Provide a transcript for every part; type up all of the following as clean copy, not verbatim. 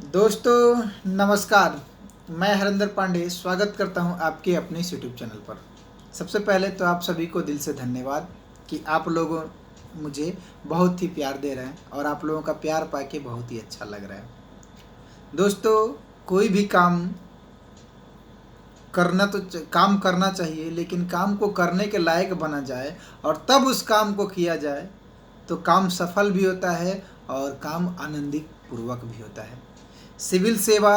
दोस्तों नमस्कार। मैं हरिंदर पांडे स्वागत करता हूं आपके अपने इस यूट्यूब चैनल पर। सबसे पहले तो आप सभी को दिल से धन्यवाद कि आप लोगों मुझे बहुत ही प्यार दे रहे हैं और आप लोगों का प्यार पाके बहुत ही अच्छा लग रहा है। दोस्तों, कोई भी काम काम करना चाहिए, लेकिन काम को करने के लायक बना जाए और तब उस काम को किया जाए तो काम सफल भी होता है और काम आनंदित पूर्वक भी होता है। सिविल सेवा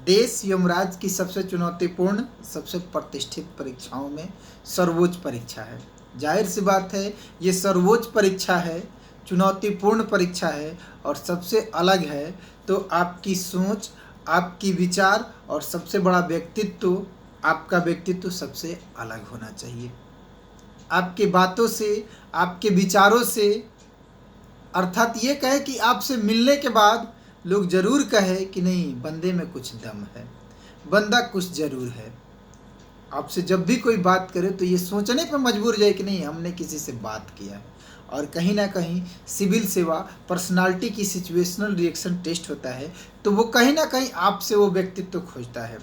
देश एवं राज्य की सबसे चुनौतीपूर्ण, सबसे प्रतिष्ठित परीक्षाओं में सर्वोच्च परीक्षा है। जाहिर सी बात है, ये सर्वोच्च परीक्षा है, चुनौतीपूर्ण परीक्षा है और सबसे अलग है। तो आपकी सोच, आपकी विचार और सबसे बड़ा व्यक्तित्व, आपका व्यक्तित्व सबसे अलग होना चाहिए। आपके बातों से, आपके विचारों से, अर्थात ये कहे कि आपसे मिलने के बाद लोग जरूर कहे कि नहीं, बंदे में कुछ दम है, बंदा कुछ जरूर है। आपसे जब भी कोई बात करे तो ये सोचने पर मजबूर जाए कि नहीं, हमने किसी से बात किया है। और कहीं ना कहीं सिविल सेवा पर्सनालिटी की सिचुएशनल रिएक्शन टेस्ट होता है, तो वो कहीं ना कहीं आपसे वो व्यक्तित्व खोजता है,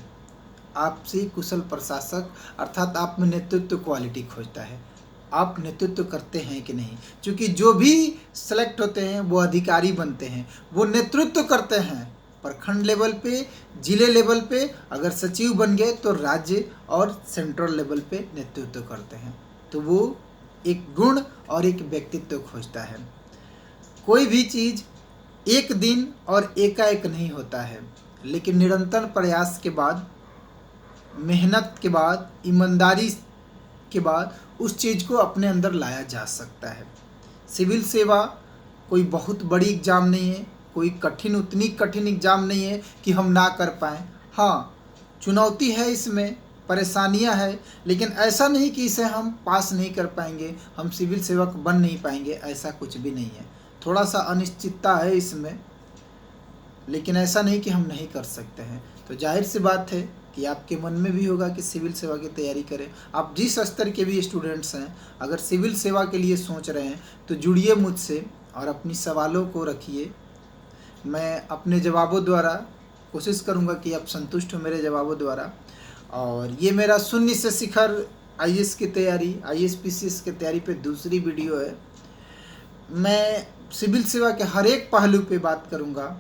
आपसे कुशल प्रशासक अर्थात आप में नेतृत्व क्वालिटी खोजता है। आप नेतृत्व करते हैं कि नहीं, क्योंकि जो भी सेलेक्ट होते हैं वो अधिकारी बनते हैं, वो नेतृत्व करते हैं प्रखंड लेवल पे, जिले लेवल पे। अगर सचिव बन गए तो राज्य और सेंट्रल लेवल पे नेतृत्व करते हैं। तो वो एक गुण और एक व्यक्तित्व खोजता है। कोई भी चीज़ एक दिन और एकाएक नहीं होता है, लेकिन निरंतर प्रयास के बाद, मेहनत के बाद, ईमानदारी के बाद उस चीज़ को अपने अंदर लाया जा सकता है। सिविल सेवा कोई बहुत बड़ी एग्ज़ाम नहीं है, कोई उतनी कठिन एग्ज़ाम नहीं है कि हम ना कर पाएँ। हाँ, चुनौती है, इसमें परेशानियां है, लेकिन ऐसा नहीं कि इसे हम पास नहीं कर पाएंगे, हम सिविल सेवक बन नहीं पाएंगे, ऐसा कुछ भी नहीं है। थोड़ा सा अनिश्चितता है इसमें, लेकिन ऐसा नहीं कि हम नहीं कर सकते हैं। तो जाहिर सी बात है कि आपके मन में भी होगा कि सिविल सेवा की तैयारी करें। आप जिस स्तर के भी स्टूडेंट्स हैं, अगर सिविल सेवा के लिए सोच रहे हैं तो जुड़िए मुझसे और अपनी सवालों को रखिए। मैं अपने जवाबों द्वारा कोशिश करूंगा कि आप संतुष्ट हो मेरे जवाबों द्वारा। और ये मेरा शून्य से शिखर आईएएस की तैयारी, आईएएस पीसीएस की तैयारी पे दूसरी वीडियो है। मैं सिविल सेवा के हर एक पहलू पे बात करूंगा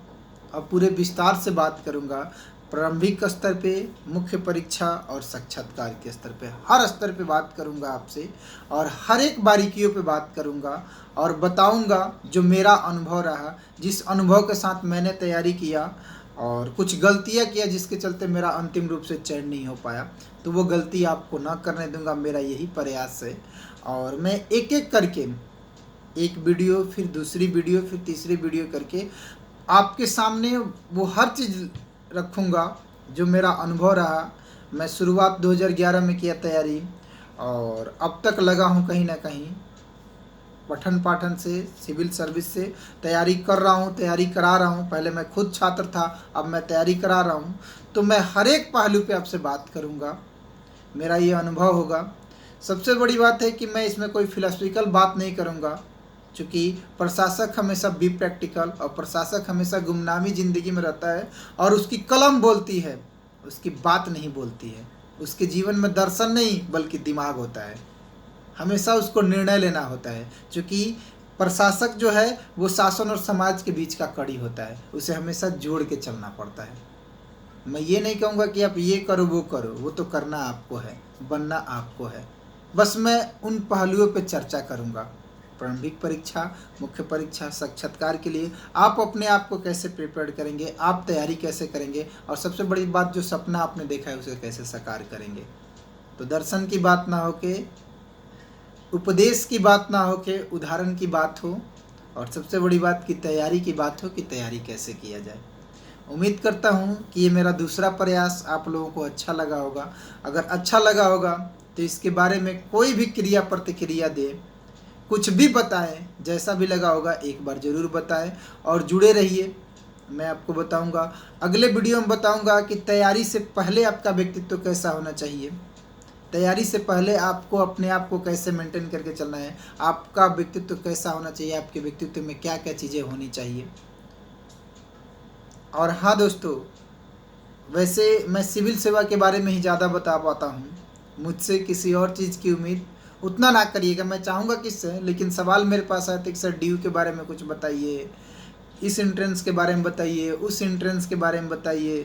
और पूरे विस्तार से बात करूंगा। प्रारंभिक स्तर पे, मुख्य परीक्षा और साक्षात्कार के स्तर पे, हर स्तर पे बात करूंगा आपसे और हर एक बारीकियों पे बात करूंगा और बताऊंगा जो मेरा अनुभव रहा, जिस अनुभव के साथ मैंने तैयारी किया और कुछ गलतियां किया जिसके चलते मेरा अंतिम रूप से चयन नहीं हो पाया। तो वो गलती आपको ना करने दूंगा, मेरा यही प्रयास है। और मैं एक एक करके, एक वीडियो फिर दूसरी वीडियो फिर तीसरी वीडियो करके आपके सामने वो हर चीज़ रखूँगा जो मेरा अनुभव रहा। मैं शुरुआत 2011 में किया तैयारी और अब तक लगा हूँ कहीं ना कहीं पठन पाठन से, सिविल सर्विस से तैयारी कर रहा हूँ, तैयारी करा रहा हूँ। पहले मैं खुद छात्र था, अब मैं तैयारी करा रहा हूँ। तो मैं हर एक पहलू पे आपसे बात करूँगा, मेरा ये अनुभव होगा। सबसे बड़ी बात है कि मैं इसमें कोई फिलोसफिकल बात नहीं करूँगा, क्योंकि प्रशासक हमेशा बी प्रैक्टिकल और प्रशासक हमेशा गुमनामी ज़िंदगी में रहता है और उसकी कलम बोलती है, उसकी बात नहीं बोलती है। उसके जीवन में दर्शन नहीं बल्कि दिमाग होता है, हमेशा उसको निर्णय लेना होता है। क्योंकि प्रशासक जो है वो शासन और समाज के बीच का कड़ी होता है, उसे हमेशा जोड़ के चलना पड़ता है। मैं ये नहीं कहूँगा कि आप ये करो वो करो, वो तो करना आपको है, बनना आपको है। बस मैं उन पहलुओं पे चर्चा करूँगा। प्रारंभिक परीक्षा, मुख्य परीक्षा, साक्षात्कार के लिए आप अपने आप को कैसे प्रिपेयर करेंगे, आप तैयारी कैसे करेंगे और सबसे बड़ी बात, जो सपना आपने देखा है उसे कैसे साकार करेंगे। तो दर्शन की बात ना हो के, उपदेश की बात ना हो के उदाहरण की बात हो, और सबसे बड़ी बात की तैयारी की बात हो कि तैयारी कैसे किया जाए। उम्मीद करता हूँ कि ये मेरा दूसरा प्रयास आप लोगों को अच्छा लगा होगा। अगर अच्छा लगा होगा तो इसके बारे में कोई भी क्रिया प्रतिक्रिया दे, कुछ भी बताएं, जैसा भी लगा होगा एक बार ज़रूर बताएं और जुड़े रहिए। मैं आपको बताऊंगा, अगले वीडियो में बताऊंगा कि तैयारी से पहले आपका व्यक्तित्व कैसा होना चाहिए, तैयारी से पहले आपको अपने आप को कैसे मेंटेन करके चलना है, आपका व्यक्तित्व कैसा होना चाहिए, आपके व्यक्तित्व में क्या क्या चीज़ें होनी चाहिए। और हाँ दोस्तों, वैसे मैं सिविल सेवा के बारे में ही ज़्यादा बता पाता हूँ, मुझसे किसी और चीज़ की उम्मीद उतना ना करिएगा। मैं चाहूँगा किससे, लेकिन सवाल मेरे पास आए थे कि सर ड्यू के बारे में कुछ बताइए, इस एंट्रेंस के बारे में बताइए, उस एंट्रेंस के बारे में बताइए,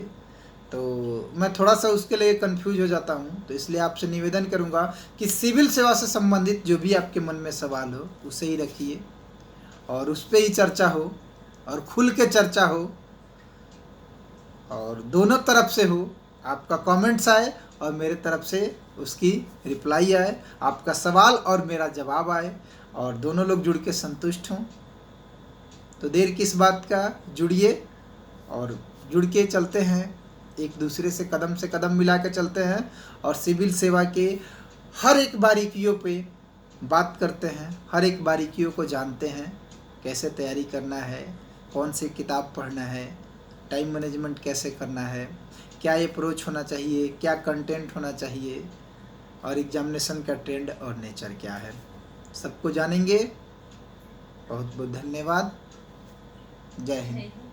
तो मैं थोड़ा सा उसके लिए कंफ्यूज हो जाता हूँ। तो इसलिए आपसे निवेदन करूँगा कि सिविल सेवा से संबंधित जो भी आपके मन में सवाल हो उसे ही रखिए और उस पर ही चर्चा हो और खुल के चर्चा हो और दोनों तरफ से हो। आपका कमेंट्स आए और मेरे तरफ से उसकी रिप्लाई आए, आपका सवाल और मेरा जवाब आए और दोनों लोग जुड़ के संतुष्ट हों। तो देर किस बात का, जुड़िए और जुड़ के चलते हैं, एक दूसरे से कदम मिला के चलते हैं और सिविल सेवा के हर एक बारीकियों पे बात करते हैं, हर एक बारीकियों को जानते हैं, कैसे तैयारी करना है, कौन सी किताब पढ़ना है, टाइम मैनेजमेंट कैसे करना है, क्या अप्रोच होना चाहिए, क्या कंटेंट होना चाहिए और एग्जामिनेशन का ट्रेंड और नेचर क्या है, सबको जानेंगे। बहुत बहुत धन्यवाद। जय हिंद।